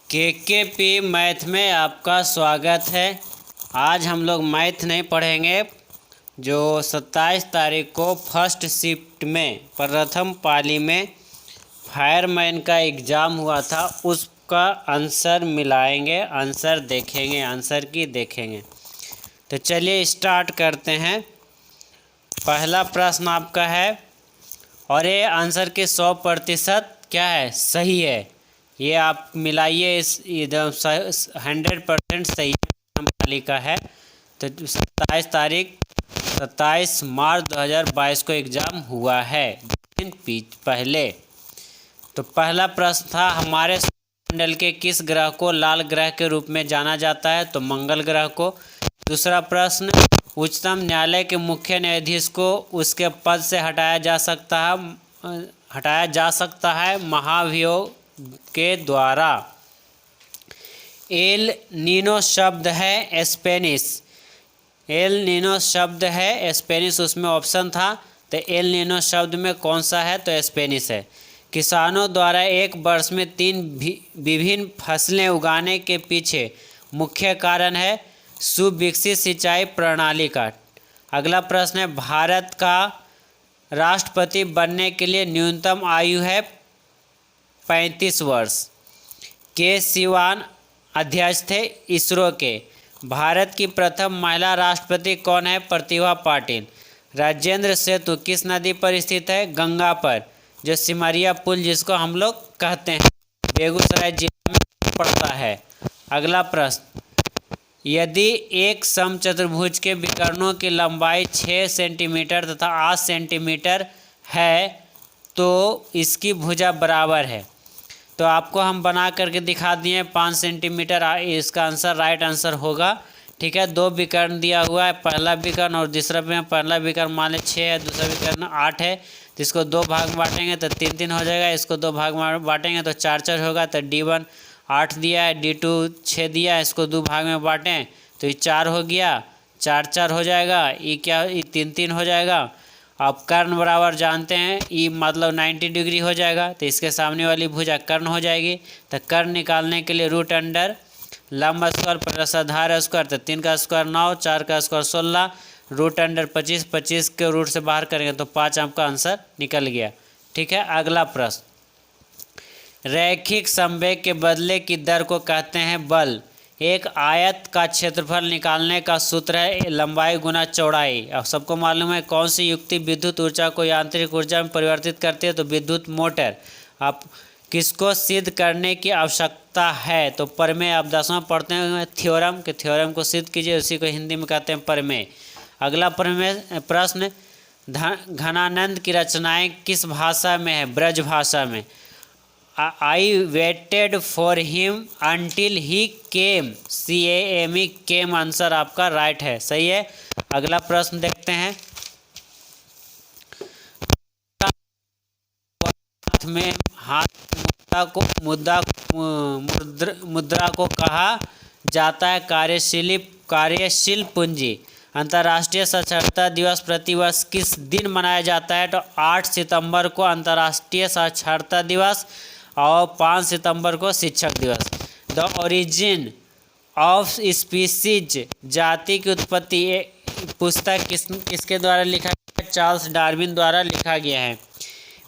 केकेपी math में आपका स्वागत है। आज हम लोग मैथ नहीं पढ़ेंगे। जो 27 तारीख को फर्स्ट शिफ्ट में प्रथम पाली में फायरमैन का एग्ज़ाम हुआ था, उसका आंसर मिलाएंगे, आंसर देखेंगे, आंसर की देखेंगे। तो चलिए स्टार्ट करते हैं। पहला प्रश्न आपका है और ये आंसर के 100% क्या है, सही है। ये आप मिलाइए, इस एकदम 100% सही पाली का है। तो 27 मार्च 2022 को एग्ज़ाम हुआ है, दिन पहले। तो पहला प्रश्न था, हमारे मंडल के किस ग्रह को लाल ग्रह के रूप में जाना जाता है? तो मंगल ग्रह को। दूसरा प्रश्न, उच्चतम न्यायालय के मुख्य न्यायाधीश को उसके पद से हटाया जा सकता है महाभियोग के द्वारा। एल नीनो शब्द है स्पेनिश, एल नीनो शब्द है स्पेनिश, उसमें ऑप्शन था। तो एल नीनो शब्द में कौन सा है? तो स्पेनिश है। किसानों द्वारा एक वर्ष में 3 विभिन्न फसलें उगाने के पीछे मुख्य कारण है सुविकसित सिंचाई प्रणाली का। अगला प्रश्न है, भारत का राष्ट्रपति बनने के लिए न्यूनतम आयु है 35 वर्ष। के सिवान अध्यक्ष थे इसरो के। भारत की प्रथम महिला राष्ट्रपति कौन है? प्रतिभा पाटिल। राजेंद्र सेतु किस नदी पर स्थित है? गंगा पर, जो सिमरिया पुल जिसको हम लोग कहते हैं, बेगूसराय जिले में पड़ता है। अगला प्रश्न, यदि एक समचतुर्भुज के विकर्णों की लंबाई 6 सेंटीमीटर तथा 8 सेंटीमीटर है तो इसकी भुजा बराबर है। तो आपको हम बना करके दिखा दिए 5 सेंटीमीटर, इसका आंसर राइट आंसर होगा। ठीक है, 2 विकर्ण दिया हुआ है, पहला विकर्ण और दूसरा में। पहला विकर्ण मान लें 6 है, दूसरा विकर्ण 8 है, तो इसको 2 भाग में बांटेंगे तो 3-3 हो जाएगा। इसको 2 भाग में बांटेंगे तो 4-4 होगा। तो D1 8 दिया है, D2 6 दिया है, इसको 2 भाग में बांटें तो ये 4 हो गया, 4-4 हो जाएगा। ये क्या, ये 3-3 हो जाएगा। आप कर्ण बराबर जानते हैं, ये मतलब 90 डिग्री हो जाएगा, तो इसके सामने वाली भुजा कर्ण हो जाएगी। तो कर्ण निकालने के लिए रूट अंडर लंब स्क्वायर प्लस आधार स्क्वायर, तो 3 का स्क्वायर 9, 4 का स्क्वायर 16, रूट अंडर 25, 25 के रूट से बाहर करेंगे तो 5 आपका आंसर निकल गया। ठीक है, अगला प्रश्न, रैखिक संवेग के बदले की दर को कहते हैं बल। एक आयत का क्षेत्रफल निकालने का सूत्र है लंबाई गुना चौड़ाई। अब सबको मालूम है कौन सी युक्ति विद्युत ऊर्जा को यांत्रिक ऊर्जा में परिवर्तित करती है? तो विद्युत मोटर। आप किसको सिद्ध करने की आवश्यकता है? तो प्रमेय। आप 10वां पढ़ते हैं थ्योरम, के थ्योरम को सिद्ध कीजिए, उसी को हिंदी में कहते हैं प्रमेय। अगला प्रश्न, घनानंद की रचनाएं किस भाषा में है? ब्रज भाषा में। I waited for him until he came, CAME came answer आपका राइट है, सही है। अगला प्रश्न देखते हैं, हाथ मुद्रा को कहा जाता है कार्यशील पूंजी। अंतर्राष्ट्रीय साक्षरता दिवस प्रतिवर्ष किस दिन मनाया जाता है? तो 8 सितंबर को अंतर्राष्ट्रीय साक्षरता दिवस और 5 सितंबर को शिक्षक दिवस। द ओरिजिन ऑफ स्पीसीज, जाति की उत्पत्ति, पुस्तक किसके द्वारा लिखा गया? चार्ल्स डार्विन द्वारा लिखा गया है।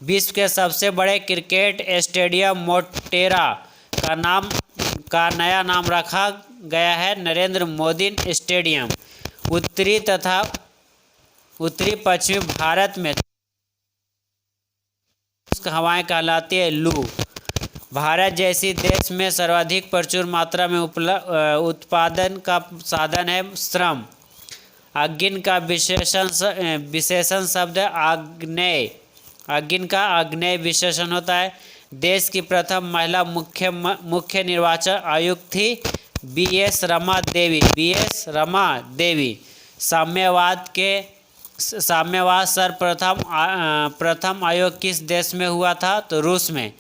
विश्व के सबसे बड़े क्रिकेट स्टेडियम मोटेरा का नया नाम रखा गया है नरेंद्र मोदी स्टेडियम। उत्तरी पश्चिमी भारत में हवाएं कहलाती है लू। भारत जैसी देश में सर्वाधिक प्रचुर मात्रा में उत्पादन का साधन है श्रम। अग्नि का विशेषण शब्द आग्नेय, अग्नि का आग्नेय विशेषण होता है। देश की प्रथम महिला मुख्य निर्वाचन आयुक्त थी BS रमा देवी। साम्यवाद सर्वप्रथम आयोग किस देश में हुआ था? तो रूस में।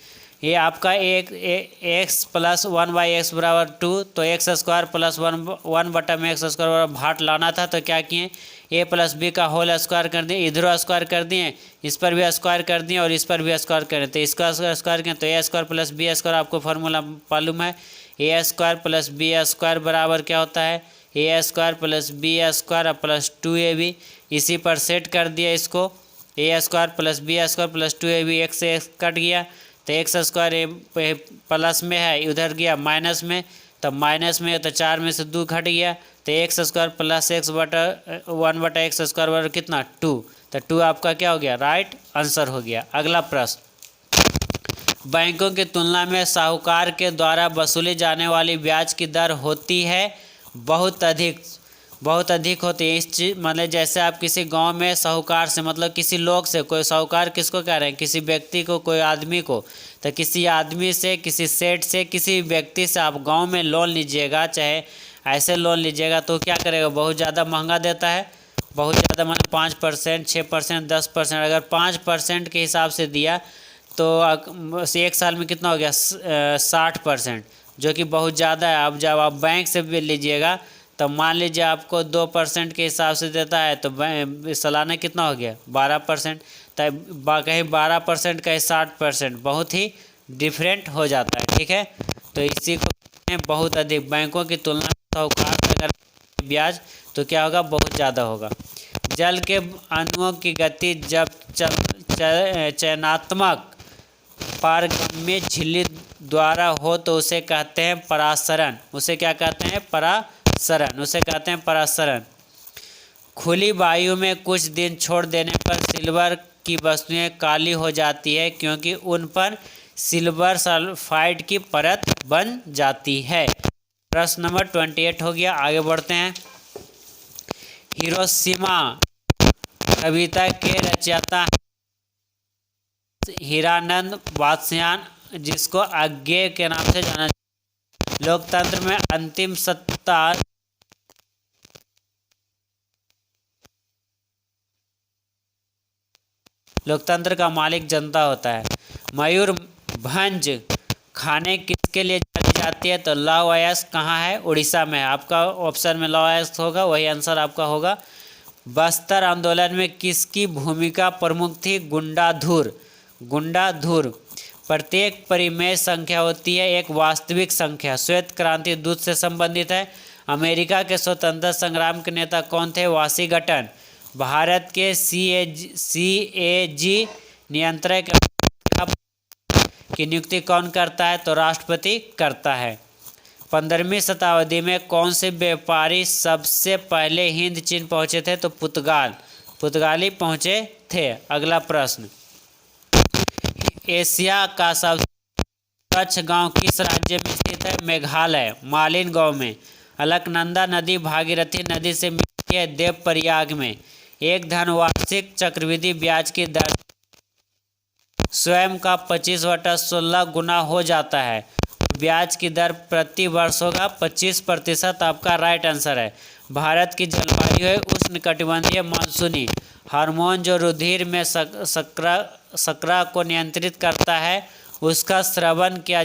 ये आपका x + 1/x = 2, तो x² + 1/x² भाट लाना था, तो क्या किए? ए प्लस बी का होल स्क्वायर कर दिए, इधर स्क्वायर कर दिए, इस पर भी स्क्वायर कर दिए और इस पर भी स्क्वायर करें, तो इसका स्क्वायर करें तो A square plus B square, आपको फार्मूला मालूम है, A square plus B square बराबर क्या होता है, A square plus B square plus 2ab। इसी पर सेट कर दिया इसको, A square plus B square plus 2ab, X से एक्स कट गया तो एक्स स्क्वायर प्लस में है, उधर गया माइनस में, तब माइनस में तो 4 में से 2 घट गया तो एक्स स्क्वायर प्लस एक्स बटा 1 बटा एक्स स्क्वायर बराबर कितना 2, तो 2 आपका क्या हो गया, राइट आंसर हो गया। अगला प्रश्न, बैंकों की तुलना में साहूकार के द्वारा वसूली जाने वाली ब्याज की दर होती है बहुत अधिक होती है। इस चीज मतलब जैसे आप किसी गांव में साहूकार से मतलब किसी लोग से, कोई साहूकार किसको कह रहे हैं, किसी व्यक्ति को, कोई आदमी को, तो किसी आदमी से, किसी सेठ से, किसी व्यक्ति से आप गांव में लोन लीजिएगा, चाहे ऐसे लोन लीजिएगा तो क्या करेगा, बहुत ज़्यादा महंगा देता है, बहुत ज़्यादा मतलब 5%, 6%, 10%। अगर 5% के हिसाब से दिया तो एक साल में कितना हो गया 60%, जो कि बहुत ज़्यादा है। अब जब आप बैंक से भी लीजिएगा तो मान लीजिए आपको 2% के हिसाब से देता है तो सालाना कितना हो गया 12%, तो कहीं 12% कहीं 60%, बहुत ही डिफरेंट हो जाता है। ठीक है, तो इसी को बहुत अधिक, बैंकों की तुलना में साहूकार से अगर ब्याज तो क्या होगा, बहुत ज़्यादा होगा। जल के अणुओं की गति जब चयनात्मक पारगम्य झिल्ली द्वारा हो तो उसे कहते हैं परासरण। उसे क्या कहते हैं, परासरण, उसे कहते हैं परासरण। खुली वायु में कुछ दिन छोड़ देने पर सिल्वर की वस्तुएं काली हो जाती है क्योंकि उन पर सिल्वर सल्फाइड की परत बन जाती है। प्रश्न नंबर 28 हो गया। आगे बढ़ते हैं। हिरोशिमा कविता के रचयिता हीरानंद वात्स्यायन, जिसको अज्ञेय के नाम से जाना जाता है। लोकतंत्र में अंतिम सत्ता लोकतंत्र का मालिक जनता होता है। मयूरभंज खाने किसके लिए जानी जाती है, तो लौहअयस्क कहाँ है, उड़ीसा में है। आपका ऑप्शन में लौहअयस्क होगा, वही आंसर आपका होगा। बस्तर आंदोलन में किसकी भूमिका प्रमुख थी, गुंडाधुर। प्रत्येक परिमेय संख्या होती है एक वास्तविक संख्या। श्वेत क्रांति दूध से संबंधित है। अमेरिका के स्वतंत्रता संग्राम के नेता कौन थे, वाशिंगटन। भारत के CAG नियंत्रक की नियुक्ति कौन करता है, तो राष्ट्रपति करता है। 15वीं शताब्दी में कौन से व्यापारी सबसे पहले हिंद चीन पहुंचे थे, तो पुर्तगाली पहुंचे थे। अगला प्रश्न, एशिया का सबसे स्वच्छ गांव किस राज्य में स्थित है, मेघालय, मालिन गांव में। अलकनंदा नदी भागीरथी नदी से मिलती है देवप्रयाग में। एक धन वार्षिक चक्रवृद्धि ब्याज की दर स्वयं का 25/16 गुना हो जाता है। ब्याज की दर प्रति वर्ष होगा 25%, आपका राइट आंसर है। भारत की जलवायु है उष्णकटिबंधीय मानसूनी। हार्मोन जो रुधिर में शर्करा को नियंत्रित करता है उसका स्रवण किया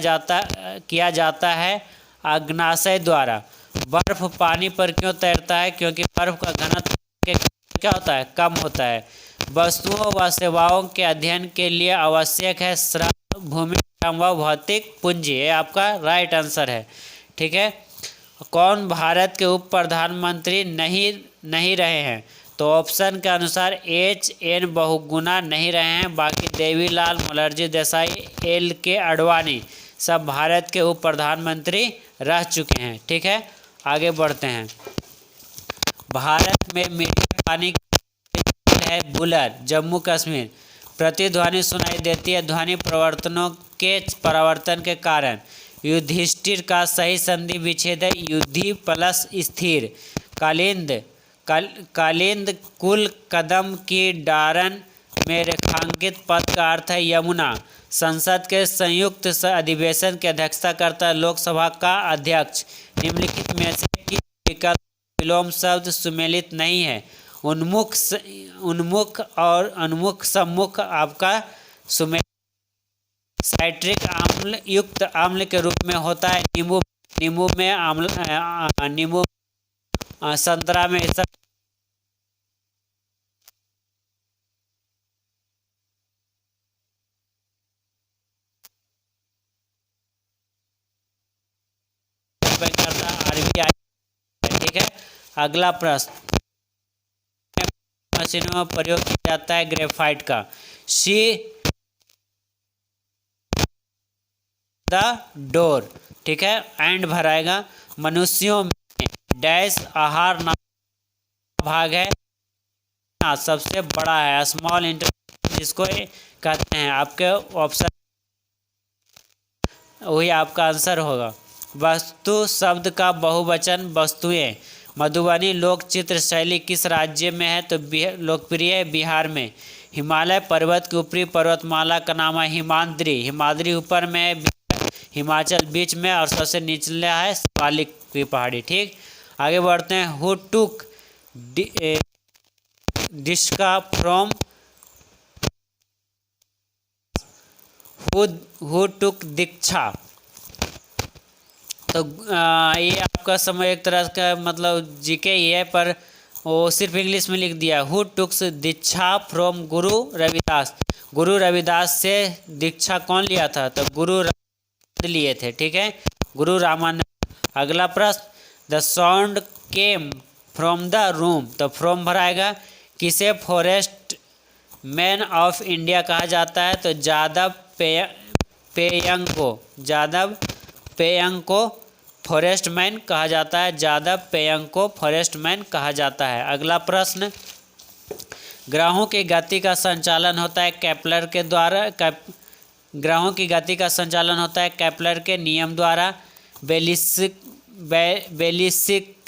जाता है अग्नाशय द्वारा। बर्फ पानी पर क्यों तैरता है, क्योंकि बर्फ का घनत्व क्या होता है, कम होता है। वस्तुओं व सेवाओं के अध्ययन के लिए आवश्यक है श्रम, भूमि, श्रम व भौतिक पूंजी। ये आपका राइट आंसर है। ठीक है, कौन भारत के उप प्रधानमंत्री नहीं रहे हैं, तो ऑप्शन के अनुसार HN बहुगुणा नहीं रहे हैं। बाकी देवीलाल, मोरारजी देसाई, LK आडवाणी सब भारत के उप प्रधानमंत्री रह चुके हैं। ठीक है, आगे बढ़ते हैं। भारत में मीडियम पानी है बुलर, जम्मू कश्मीर। प्रतिध्वनि सुनाई देती है ध्वनि परावर्तन के कारण। युधिष्ठिर का सही संधि विच्छेद है युधि प्लस स्थिर। कालिंद कुल कदम की डारन में रेखांकित पद का अर्थ है यमुना। संसद के संयुक्त अधिवेशन की अध्यक्षता करता है लोकसभा का अध्यक्ष। निम्नलिखित में से किस विकल्प विलोम शब्द सुमेलित नहीं है, उन्मुख और उन्मुख सम्मुख आपका सुमेलित। साइट्रिक अम्ल युक्त अम्ल के रूप में होता है नींबू में, संतरा में, करता है RBI, ठीक है। अगला प्रश्न, मशीनों में प्रयोग किया जाता है ग्रेफाइट का। शी द डोर, ठीक है। एंड भराएगा। मनुष्यों में डैश आहार भाग है सबसे बड़ा है, स्मॉल इंटेस्टाइन जिसको कहते हैं। आपके ऑप्शन वही आपका आंसर होगा। वस्तु शब्द का बहुवचन वस्तुएं। मधुबनी लोक चित्र शैली किस राज्य में है? तो लोकप्रिय है बिहार में। हिमालय पर्वत की ऊपरी पर्वतमाला का नाम है हिमाद्री। हिमाद्री ऊपर में है, हिमाचल बीच में, और सबसे निचला है शिवालिक की पहाड़ी, ठीक। आगे बढ़ते हैं। हु टुक डिस्का फ्रॉम, हु टुक दीक्षा। तो ये आपका समय एक तरह का मतलब जीके ही है, पर वो सिर्फ इंग्लिश में लिख दिया। Who takes Diksha from Guru Ravidas. Guru Ravidas से दीक्षा कौन लिया था? तो गुरु रामानंद लिए थे, ठीक है, गुरु रामानंद। अगला प्रश्न, the sound came from the room. तो फ्रॉम भराएगा। किसे फॉरेस्ट मैन ऑफ इंडिया कहा जाता है? तो जादव पेयंग को फॉरेस्ट मैन कहा जाता है। जादव पेयंग को फॉरेस्ट मैन कहा जाता है। अगला प्रश्न, ग्रहों की गति का संचालन होता है केपलर के द्वारा। ग्रहों की गति का संचालन होता है केपलर के नियम द्वारा।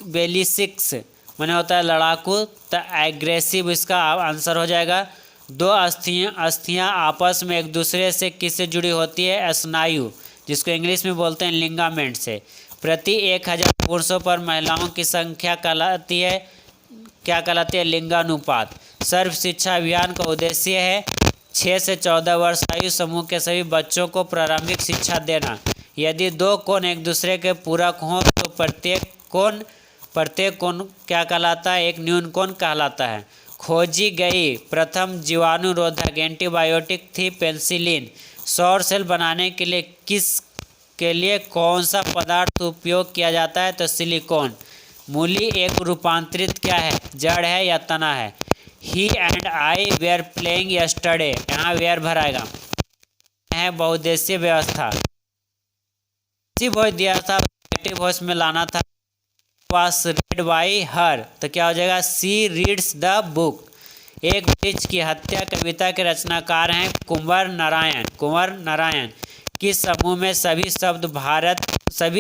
बेलिस्टिक्स माने होता है लड़ाकू। तो एग्रेसिव इसका आंसर हो जाएगा। दो अस्थियां आपस में एक दूसरे से किससे जुड़ी होती है? स्नायु, जिसको इंग्लिश में बोलते हैं लिंगामेंट से। प्रति 1000 पुरुषों पर महिलाओं की संख्या कहलाती है, क्या कहलाती है? लिंगानुपात। सर्व शिक्षा अभियान का उद्देश्य है 6 से 14 वर्ष आयु समूह के सभी बच्चों को प्रारंभिक शिक्षा देना। यदि दो कोण एक दूसरे के पूरक हों तो प्रत्येक कोण क्या कहलाता है? एक न्यून कोण कहलाता है। खोजी गई प्रथम जीवाणुरोधक एंटीबायोटिक थी पेनिसिलिन। सौर सेल बनाने के लिए कौन सा पदार्थ उपयोग किया जाता है? तो सिलिकॉन। मूली एक रूपांतरित क्या है? जड़ है या तना है? He and I were playing yesterday, यहाँ वेयर भराएगा। है बहुउद्देशीय व्यवस्था। वॉइस दिया था, एक्टिव वॉइस में लाना था। was read by her, तो क्या हो जाएगा? सी रीड्स द बुक। एक वृक्ष की हत्या कविता के रचनाकार हैं कुंवर नारायण। किस समूह में सभी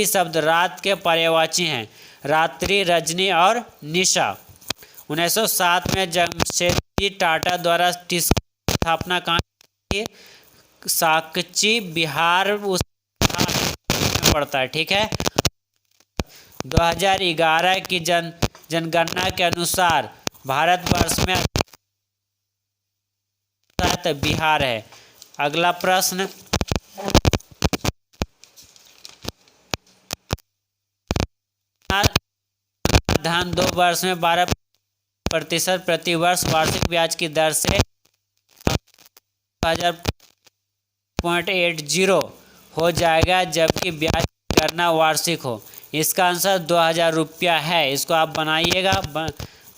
शब्द रात के पर्यायवाची हैं? रात्रि, रजनी और निशा। 1907 में जमशेदजी टाटा द्वारा टिस्को की स्थापना कहाँ की? साकची, बिहार उस में पड़ता है, ठीक है। 2011 की जनगणना के अनुसार भारतवर्ष में बिहार है। अगला प्रश्न, धन 2 वर्ष में 12% प्रति वर्ष वार्षिक ब्याज की दर से 2000.80 हो जाएगा, जबकि ब्याज की गणना वार्षिक हो। इसका आंसर 2000 रुपया है। इसको आप बनाइएगा,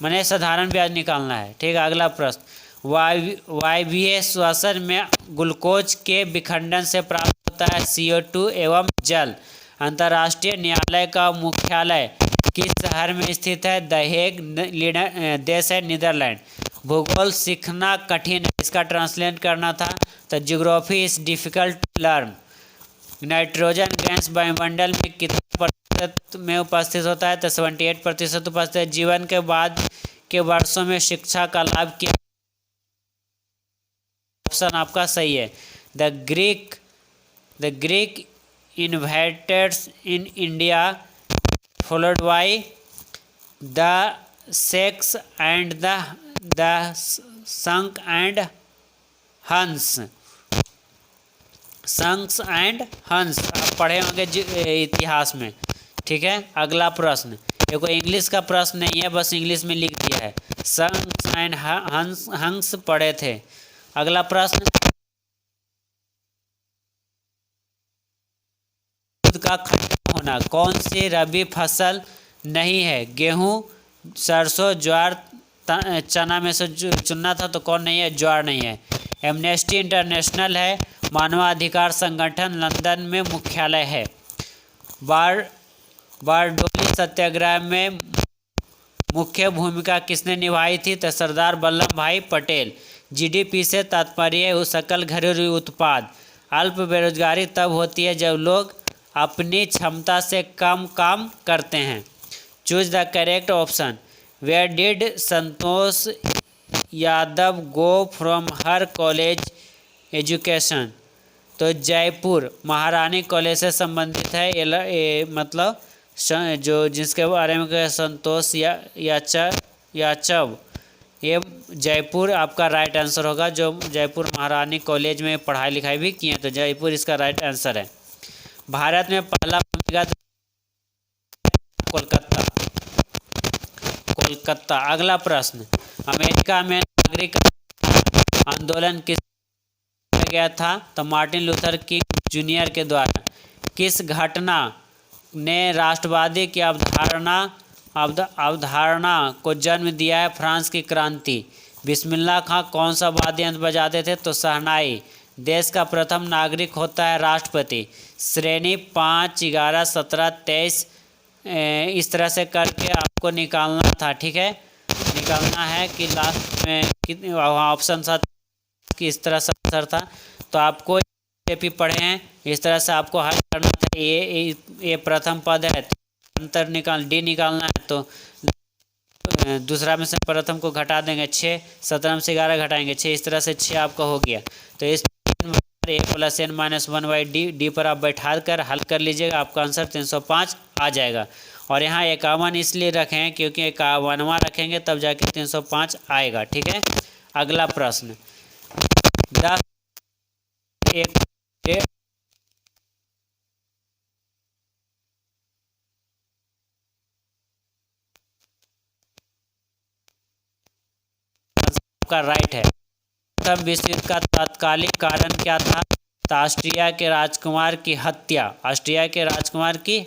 मैंने साधारण ब्याज निकालना है, ठीक है। अगला प्रश्न, वायवीय श्वसन में ग्लूकोज के विखंडन से प्राप्त होता है CO2 एवं जल। अंतर्राष्ट्रीय न्यायालय का मुख्यालय किस शहर में स्थित है? द हेग, देश है नीदरलैंड। भूगोल सीखना कठिन है, इसका ट्रांसलेट करना था। तो geography is difficult to learn. Nitrogen gas वायुमंडल में कितने प्रतिशत में उपस्थित होता है? तो 78% उपस्थित है। जीवन के बाद के वर्षों में शिक्षा का लाभ किया। ऑप्शन आपका सही है। The Greek invaders in India followed by the Shaks and the Shunk and Huns। Shakas and Huns आप पढ़े होंगे इतिहास में, ठीक है। अगला प्रश्न, ये कोई इंग्लिश का प्रश्न नहीं है, बस इंग्लिश में लिख दिया है। शंक्स एंड हंस पढ़े थे। अगला प्रश्न, दूध का खट्टा होना होना। कौन सी रबी फसल नहीं है? गेहूँ, सरसों, ज्वार, चना में से चुनना था तो कौन नहीं है? ज्वार नहीं है। एमनेस्टी इंटरनेशनल है मानवाधिकार संगठन, लंदन में मुख्यालय है। बारडोली सत्याग्रह में मुख्य भूमिका किसने निभाई थी? तो सरदार वल्लभ भाई पटेल। जीडीपी से तात्पर्य है सकल घरेलू उत्पाद। अल्प बेरोजगारी तब होती है जब लोग अपनी क्षमता से कम काम करते हैं। Choose the correct option. Where did Santosh Yadav go from her college education? तो जयपुर महारानी कॉलेज से संबंधित है। मतलब जो जिसके बारे में संतोष याचव, ये जयपुर आपका राइट आंसर होगा। जो जयपुर महारानी कॉलेज में पढ़ाई लिखाई भी किए, तो जयपुर इसका राइट आंसर है। भारत में पहला भूमिगत कोलकाता। अगला प्रश्न, अमेरिका में नागरिक आंदोलन किस गया था? तो मार्टिन लूथर किंग जूनियर के द्वारा। किस घटना ने राष्ट्रवादी की अवधारणा को जन्म दिया है? फ्रांस की क्रांति। बिस्मिल्लाह खां कौन सा वाद्य यंत्र बजाते थे? तो शहनाई। देश का प्रथम नागरिक होता है राष्ट्रपति। श्रेणी 5, 11, 17, 23 इस तरह से करके आपको निकालना था। ठीक है, निकालना है कि लास्ट में कितने ऑप्शन था कि इस तरह से आंसर था। तो आपको भी पढ़े हैं, इस तरह से आपको हल करना था। ये प्रथम पद है, अंतर डी निकालना है, तो दूसरा में से प्रथम को घटा देंगे 6, 17 में से 11 घटाएंगे 6, इस तरह से 6 आपका हो गया। तो इस a + n - 1/d डी पर आप बैठा कर हल कर लीजिएगा, आपका आंसर 305 आ जाएगा। और यहाँ 51 इसलिए रखे हैं क्योंकि 51वां रखेंगे तब जाके 305 आएगा। ठीक है, अगला प्रश्न, 10 आपका राइट है। प्रथम विश्व युद्ध का तात्कालिक कारण क्या था? तो ऑस्ट्रिया के राजकुमार की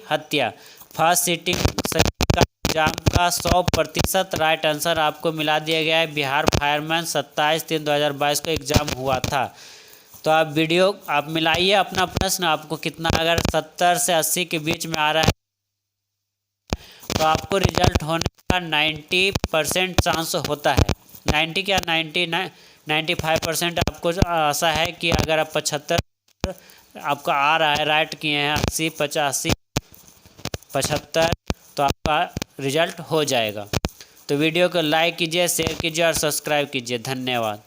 हत्या। फर्स्ट सिटिंग का एग्जाम का 100% राइट आंसर आपको मिला दिया गया है। बिहार फायरमैन 27/3/2022 को एग्ज़ाम हुआ था। तो आप वीडियो आप मिलाइए अपना प्रश्न, आपको कितना, अगर 70 से 80 के बीच में आ रहा है तो आपको रिजल्ट होने का 90% चांस होता है। 90 क्या 95% आपको आशा है कि अगर आप 75 आपका आ रहा है, राइट किए हैं 80, 85, 75 तो आपका रिजल्ट हो जाएगा। तो वीडियो को लाइक कीजिए, शेयर कीजिए और सब्सक्राइब कीजिए। धन्यवाद।